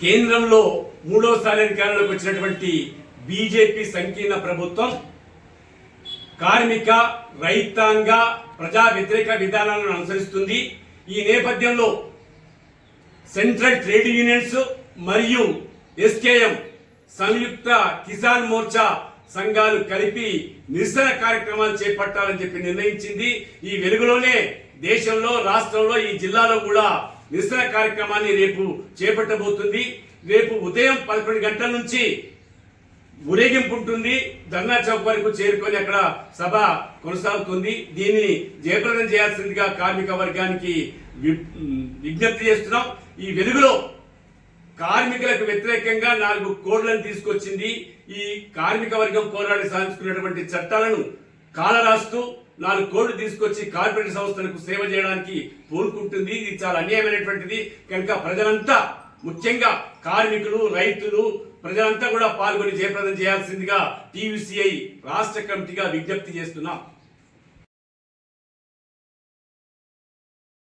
కేంద్రంలో మూడోసారి అధికారంలోకి వచ్చినటువంటి బీజేపీ సంకీర్ణ ప్రభుత్వం కార్మిక రైతాంగ ప్రజా వ్యతిరేక విధానాలను అనుసరిస్తుంది. ఈ నేపథ్యంలో సెంట్రల్ ట్రేడ్ యూనియన్స్ మరియు ఎస్కేఎం సంయుక్త కిసాన్ మోర్చా సంఘాలు కలిపి నిరసన కార్యక్రమాలు చేపట్టాలని చెప్పి నిర్ణయించింది. ఈ వెలుగులోనే దేశంలో, రాష్ట్రంలో, ఈ జిల్లాలో కూడా నిరసన కార్యక్రమాన్ని రేపు చేపట్టబోతుంది. రేపు ఉదయం 11 గంటల నుంచి ఊరేగింపు ఉంటుంది. ధర్నా చౌక్ వరకు చేరుకొని అక్కడ సభ కొనసాగుతుంది. దీన్ని జయప్రదం చేయాల్సిందిగా కార్మిక వర్గానికి విజ్ఞప్తి చేస్తున్నాం. ఈ వెలుగులో కార్మికులకు వ్యతిరేకంగా 4 కోడ్లను తీసుకొచ్చింది. ఈ కార్మిక వర్గం పోరాడి సాధించుకున్నటువంటి చట్టాలను కాలరాస్తూ 4 కోడ్లు తీసుకొచ్చి కార్పొరేట్ సంస్థలకు సేవ చేయడానికి పూనుకుంటుంది. ఇది చాలా అన్యాయమైనటువంటిది. కనుక ప్రజలంతా, ముఖ్యంగా కార్మికులు, రైతులు, ప్రజలంతా కూడా పాల్గొని జయప్రదం చేయాల్సిందిగా టీయూసీఐ రాష్ట్ర కమిటీగా విజ్ఞప్తి చేస్తున్నాం.